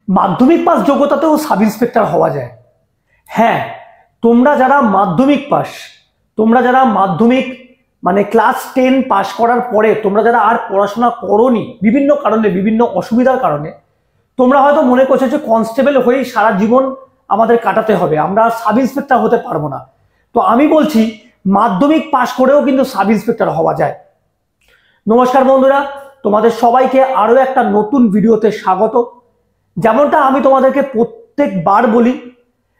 মাধ্যমিক pass যোগ্যতাতেও sub inspector হওয়া যায়। হ্যাঁ, তোমরা যারা মাধ্যমিক পাস, তোমরা যারা মাধ্যমিক মানে ক্লাস 10 পাস করার পরে তোমরা যারা আর পড়াশোনা করোনি বিভিন্ন কারণে, বিভিন্ন অসুবিধার কারণে, তোমরা হয়তো মনে করছো যে কনস্টেবল হয়েই সারা জীবন আমাদের কাটাতে হবে, আমরা সাব ইন্সপেক্টর হতে পারবো না। তো আমি বলছি মাধ্যমিক পাস করেও কিন্তু সাব ইন্সপেক্টর হওয়া যায়। নমস্কার বন্ধুরা, তোমাদের সবাইকে আরো একটা নতুন ভিডিওতে স্বাগত। যেমনটা আমি তোমাদেরকে প্রত্যেকবার বলি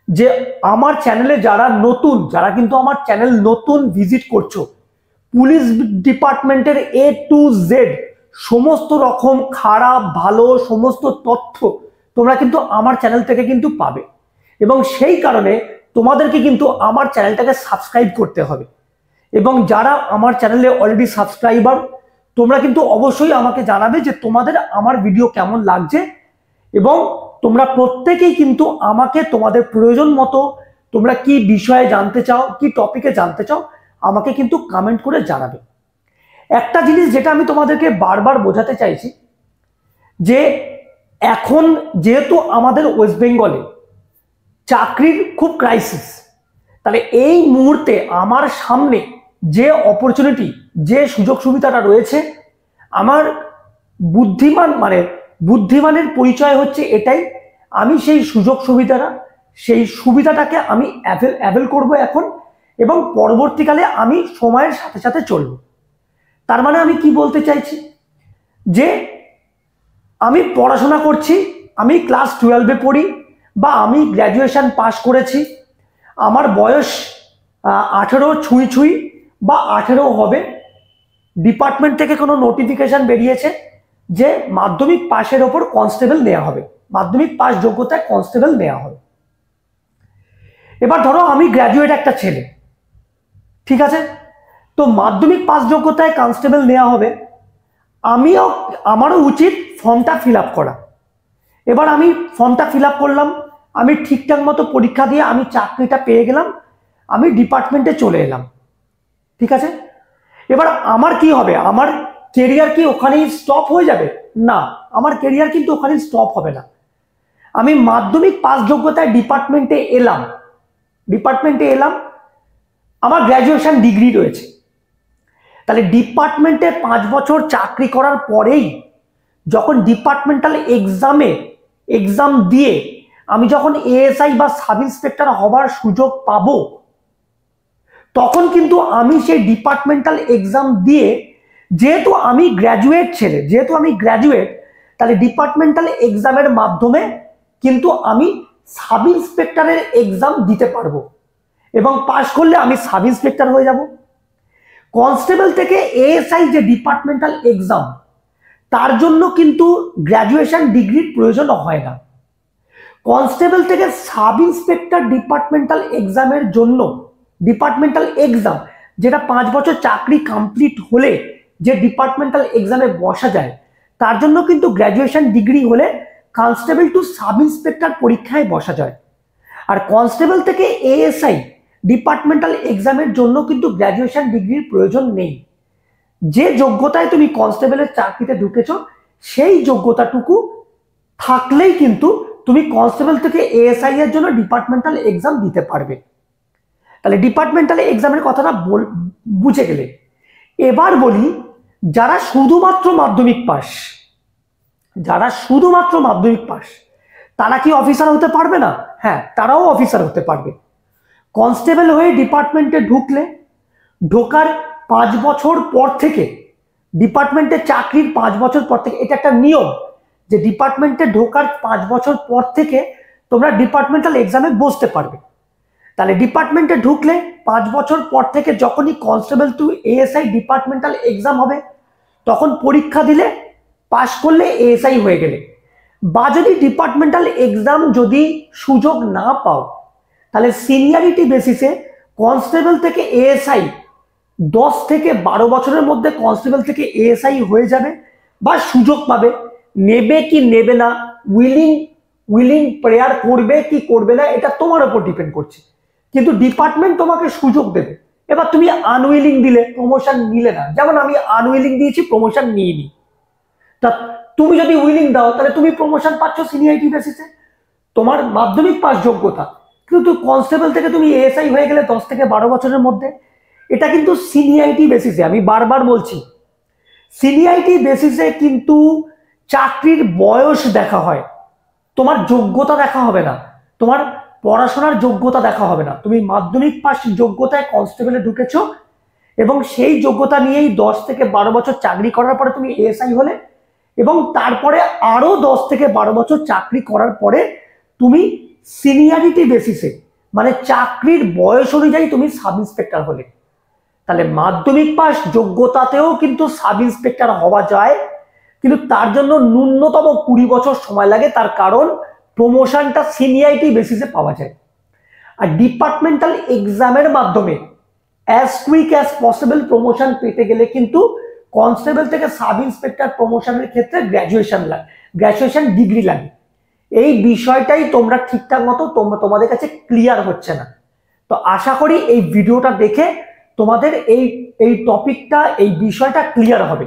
যে আমার চ্যানেলে যারা নতুন, যারা কিন্তু আমার চ্যানেল নতুন ভিজিট করছো, পুলিশ ডিপার্টমেন্টের A to Z সমস্ত রকম খারাপ ভালো সমস্ত তথ্য তোমরা কিন্তু আমার চ্যানেল থেকে কিন্তু পাবে, এবং সেই কারণে তোমাদেরকে কিন্তু আমার চ্যানেলটাকে সাবস্ক্রাইব করতে হবে। এবং যারা আমার চ্যানেলে অলরেডি সাবস্ক্রাইবার, তোমরা কিন্তু অবশ্যই আমাকে জানাবে যে তোমাদের আমার ভিডিও কেমন লাগছে, এবং তোমরা প্রত্যেকেই কিন্তু আমাকে তোমাদের প্রয়োজন মতো তোমরা কি বিষয়ে জানতে চাও, কি টপিকে জানতে চাও, আমাকে কিন্তু কমেন্ট করে জানাবে। একটা জিনিস যেটা আমি তোমাদেরকে বারবার বোঝাতে চাইছি যে এখন যেহেতু আমাদের ওয়েস্ট বেঙ্গলে চাকরির খুব ক্রাইসিস, তাহলে এই মুহূর্তে আমার সামনে যে অপরচুনিটি, যে সুযোগ সুবিধাটা রয়েছে, আমার বুদ্ধিমানের পরিচয় হচ্ছে এটাই, আমি সেই সুযোগ সুবিধাটাকে আমি অ্যাভেল করব এখন, এবং পরবর্তীকালে আমি সময়ের সাথে সাথে চলব। তার মানে আমি কি বলতে চাইছি যে আমি পড়াশোনা করছি, আমি ক্লাস 12-এ পড়ি বা আমি গ্র্যাজুয়েশন পাস করেছি, আমার বয়স 18 ছুঁই বা 18 হবে, ডিপার্টমেন্ট থেকে কোনো নোটিফিকেশন বেরিয়েছে যে মাধ্যমিক পাশের ওপর কনস্টেবল নেওয়া হবে, মাধ্যমিক পাস যোগ্যতায় কনস্টেবল নেওয়া হবে। এবার ধরো আমি গ্র্যাজুয়েট একটা ছেলে, ঠিক আছে, তো মাধ্যমিক পাস যোগ্যতায় কনস্টেবল নেওয়া হবে, আমারও উচিত ফর্মটা ফিল আপ করা। এবার আমি ফর্মটা ফিল আপ করলাম, আমি ঠিকঠাক মতো পরীক্ষা দিয়ে আমি চাকরিটা পেয়ে গেলাম, আমি ডিপার্টমেন্টে চলে এলাম, ঠিক আছে। এবার আমার কি হবে, আমার কেরিয়ার কি ওখানেই স্টপ হয়ে যাবে? না, আমার কেরিয়ার কিন্তু ওখানেই স্টপ হবে না। আমি মাধ্যমিক পাস যোগ্যতায় ডিপার্টমেন্টে এলাম, আমার গ্র্যাজুয়েশন ডিগ্রি রয়েছে, তাহলে ডিপার্টমেন্টে 5 বছর চাকরি করার পরেই যখন ডিপার্টমেন্টাল এক্সাম দিয়ে আমি যখন এএসআই বা সাব ইন্সপেক্টর হবার সুযোগ পাবো, তখন কিন্তু আমি সেই ডিপার্টমেন্টাল এক্সাম দিয়ে, যেহেতু আমি গ্র্যাজুয়েট, তাহলে ডিপার্টমেন্টাল এক্সামের মাধ্যমে কিন্তু আমি সাব ইন্সপেক্টরের এক্সাম দিতে পারবো, এবং পাশ করলে আমি সাব ইন্সপেক্টর হয়ে যাব। কনস্টেবল থেকে এএসআই যে ডিপার্টমেন্টাল এক্সাম, তার জন্য কিন্তু গ্র্যাজুয়েশন ডিগ্রির প্রয়োজন হয় না। কনস্টেবল থেকে সাব ইন্সপেক্টর ডিপার্টমেন্টাল এক্সামের জন্য, ডিপার্টমেন্টাল এক্সাম যেটা 5 বছর চাকরি কমপ্লিট হলে যে ডিপার্টমেন্টাল এক্সামে বসা যায়, তার জন্য কিন্তু গ্র্যাজুয়েশন ডিগ্রি হলে কনস্টেবল টু সাব ইন্সপেক্টর পরীক্ষায় বসা যায়। আর কনস্টেবল থেকে এএসআই ডিপার্টমেন্টাল এক্সামের জন্য কিন্তু গ্র্যাজুয়েশন ডিগ্রির প্রয়োজন নেই। যে যোগ্যতায় তুমি কনস্টেবলের চাকরিতে ঢুকেছো, সেই যোগ্যতাটুকু থাকলেই কিন্তু তুমি কনস্টেবল থেকে এএসআই এর জন্য ডিপার্টমেন্টাল এক্সাম দিতে পারবে। তাহলে ডিপার্টমেন্টাল এক্সামের কথাটা বুঝে গেলে, এবার বলি যারা শুধুমাত্র মাধ্যমিক পাস, তারা কি অফিসার হতে পারবে না? হ্যাঁ, তারাও অফিসার হতে পারবে। কনস্টেবল হয়ে ডিপার্টমেন্টে ঢোকার 5 বছর পর থেকে, ডিপার্টমেন্টে চাকরির 5 বছর পর থেকে, এটা একটা নিয়ম যে ডিপার্টমেন্টে ঢোকার 5 বছর পর থেকে তোমরা ডিপার্টমেন্টাল এক্সামে বসতে পারবে। তাহলে ডিপার্টমেন্টে ঢুকলে 5 বছর পর থেকে যখনই constable to ASI departmental exam হবে, তখন পরীক্ষা দিলে পাশ করলে এএসআই হয়ে গেলে, বা যদি ডিপার্টমেন্টাল এক্সাম যদি সুযোগ না পাও, তাহলে সিনিয়রিটি বেসিসে কনস্টেবল থেকে এএসআই 10 থেকে 12 বছরের মধ্যে কনস্টেবল থেকে এএসআই হয়ে যাবে বা সুযোগ পাবে। নেবে কি নেবে না, উইলিং প্রেয়ার করবে কি করবে না, এটা তোমার উপর ডিপেন্ড করছে, কিন্তু ডিপার্টমেন্ট তোমাকে সুযোগ দেবে। এবার তুমি আনউইলিং দিলে, প্রমোশন নিলে না, যেমন আমি আনউইলিং দিয়েছি, প্রমোশন নিইনি, তা তুমি যদি উইলিং দাও তাহলে তুমি প্রমোশন পাচ্ছ সিনিয়রিটি বেসিসে, তোমার মাধ্যমিক পাস যোগ্যতা, কিন্তু কনস্টেবল থেকে তুমি এএসআই হয়ে গেলে 10 থেকে 12 বছরের মধ্যে। এটা কিন্তু সিনিয়রিটি বেসিসে, আমি বারবার বলছি সিনিয়রিটি বেসিসে কিন্তু চাকরির বয়স দেখা হয়, তোমার যোগ্যতা দেখা হবে না, তোমার পড়াশোনার যোগ্যতা দেখা হবে না। তুমি মাধ্যমিক পাস যোগ্যতায় কনস্টেবলে ঢুকেছো এবং সেই যোগ্যতা নিয়েই 10 থেকে 12 বছর চাকরি করার পরে তুমি এএসআই হলে, এবং তারপরে আরো 10 থেকে 12 বছর চাকরি করার পরে তুমি সিনিয়রিটি বেসিসে মানে চাকরির বয়স অনুযায়ী তুমি সাব ইন্সপেক্টর হলে। তাহলে মাধ্যমিক পাস যোগ্যতাতেও কিন্তু সাব ইন্সপেক্টর হওয়া যায়, কিন্তু তার জন্য ন্যূনতম 20 বছর সময় লাগে, তার কারণ প্রমোশনটা সিনিয়রিটি বেসিসে পাওয়া যায়। আর ডিপার্টমেন্টাল এক্সামের মাধ্যমে as quick as possible promotion পেতে গেলে কিন্তু কনস্টেবল থেকে সাব ইন্সপেক্টর প্রমোশনের ক্ষেত্রে গ্র্যাজুয়েশন ডিগ্রি লাগে। এই বিষয়টাই তোমরা ঠিকঠাক মতো তোমাদের কাছে ক্লিয়ার হচ্ছে না। তো আশা করি এই ভিডিওটা দেখে তোমাদের এই টপিকটা, এই বিষয়টা ক্লিয়ার হবে।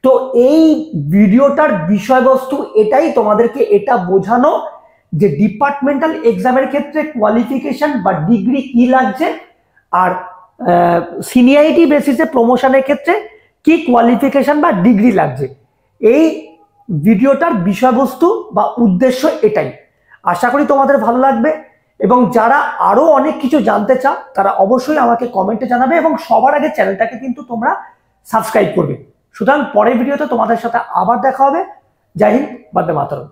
তো এই ভিডিওটার বিষয়বস্তু এটাই, তোমাদেরকে এটা বোঝানো যে ডিপার্টমেন্টাল এক্সামের ক্ষেত্রে কোয়ালিফিকেশন বা ডিগ্রি কি লাগছে, আর সিনিয়রিটি বেসিসে প্রমোশনের ক্ষেত্রে কি কোয়ালিফিকেশন বা ডিগ্রি লাগছে। এই ভিডিওটার বিষয়বস্তু বা উদ্দেশ্য এটাই। আশা করি তোমাদের ভালো লাগবে, এবং যারা আরো অনেক কিছু জানতে চাও তারা অবশ্যই আমাকে কমেন্টে জানাবে, এবং সবার আগে চ্যানেলটাকে কিন্তু তোমরা সাবস্ক্রাইব করবে। সুতরাং পরের ভিডিওতে তোমাদের সাথে আবার দেখা হবে। জয় হিন্দ, বন্দে মাতরম।